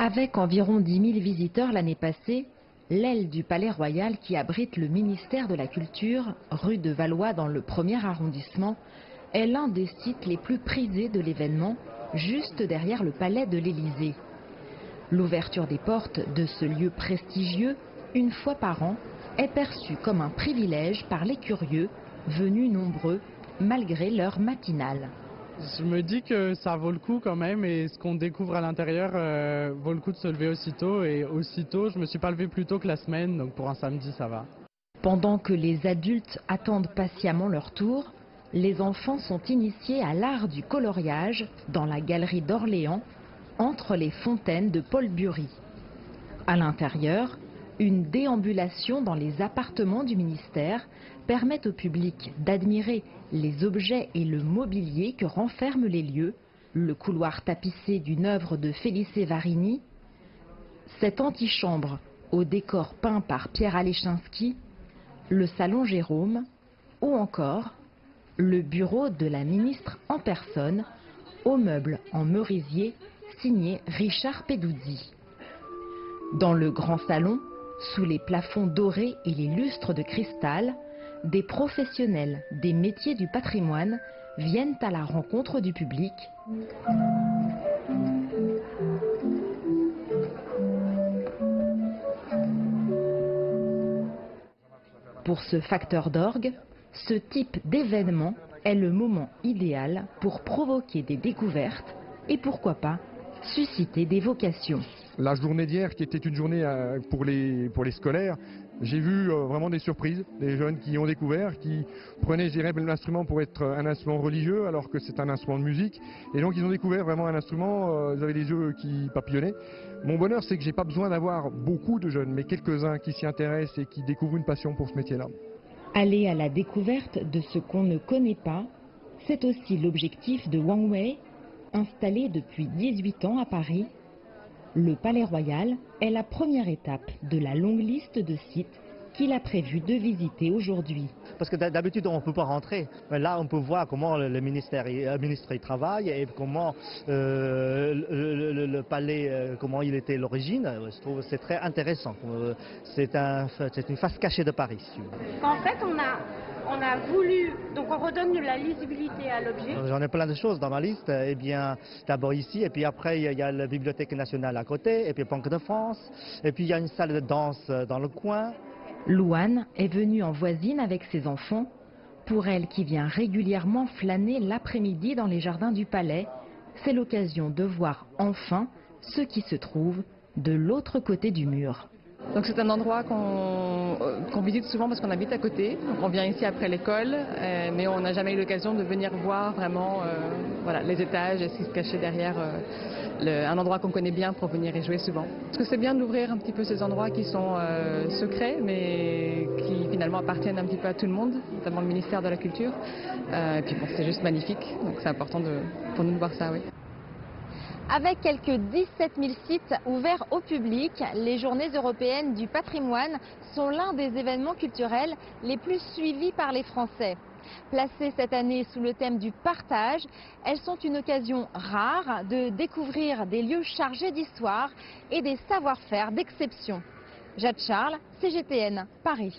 Avec environ 10 000 visiteurs l'année passée, l'aile du Palais Royal qui abrite le ministère de la Culture, rue de Valois dans le 1er arrondissement, est l'un des sites les plus prisés de l'événement, juste derrière le palais de l'Élysée. L'ouverture des portes de ce lieu prestigieux, une fois par an, est perçue comme un privilège par les curieux, venus nombreux, malgré l'heure matinale. Je me dis que ça vaut le coup quand même et ce qu'on découvre à l'intérieur vaut le coup de se lever aussitôt et aussitôt je me suis pas levé plus tôt que la semaine donc pour un samedi ça va. Pendant que les adultes attendent patiemment leur tour, les enfants sont initiés à l'art du coloriage dans la galerie d'Orléans entre les fontaines de Paul Bury. À l'intérieur, une déambulation dans les appartements du ministère permet au public d'admirer les objets et le mobilier que renferment les lieux, le couloir tapissé d'une œuvre de Felice Varini, cette antichambre au décor peint par Pierre Alechinsky, le salon Jérôme ou encore le bureau de la ministre en personne, aux meubles en merisier signé Richard Peduzzi. Dans le grand salon, sous les plafonds dorés et les lustres de cristal, des professionnels des métiers du patrimoine viennent à la rencontre du public. Pour ce facteur d'orgue, ce type d'événement est le moment idéal pour provoquer des découvertes et pourquoi pas susciter des vocations. La journée d'hier, qui était une journée pour les scolaires, j'ai vu vraiment des surprises, des jeunes qui ont découvert, qui prenaient, je dirais, l'instrument pour être un instrument religieux alors que c'est un instrument de musique. Et donc ils ont découvert vraiment un instrument, ils avaient les yeux qui papillonnaient. Mon bonheur, c'est que j'ai pas besoin d'avoir beaucoup de jeunes, mais quelques-uns qui s'y intéressent et qui découvrent une passion pour ce métier-là. Aller à la découverte de ce qu'on ne connaît pas, c'est aussi l'objectif de Wang Wei, installé depuis 18 ans à Paris. Le Palais Royal est la première étape de la longue liste de sites qu'il a prévu de visiter aujourd'hui. Parce que d'habitude on ne peut pas rentrer, mais là on peut voir comment le ministre y travaille et comment le palais, comment il était l'origine. Je trouve que c'est très intéressant. C'est une face cachée de Paris. En fait on a voulu, donc on redonne de la lisibilité à l'objet. J'en ai plein de choses dans ma liste. Eh bien, d'abord ici, et puis après il y a la Bibliothèque nationale à côté, et puis Banque de France, et puis il y a une salle de danse dans le coin. Louane est venue en voisine avec ses enfants. Pour elle qui vient régulièrement flâner l'après-midi dans les jardins du palais, c'est l'occasion de voir enfin ce qui se trouve de l'autre côté du mur. Donc c'est un endroit qu'on visite souvent parce qu'on habite à côté. Donc on vient ici après l'école, mais on n'a jamais eu l'occasion de venir voir vraiment voilà, les étages et ce qui se cachait derrière un endroit qu'on connaît bien pour venir y jouer souvent. Parce que c'est bien d'ouvrir un petit peu ces endroits qui sont secrets, mais qui finalement appartiennent un petit peu à tout le monde, notamment le ministère de la Culture. Et puis bon, c'est juste magnifique, donc c'est important pour nous de voir ça, oui. Avec quelques 17 000 sites ouverts au public, les Journées européennes du patrimoine sont l'un des événements culturels les plus suivis par les Français. Placées cette année sous le thème du partage, elles sont une occasion rare de découvrir des lieux chargés d'histoire et des savoir-faire d'exception. Jade Charles, CGTN, Paris.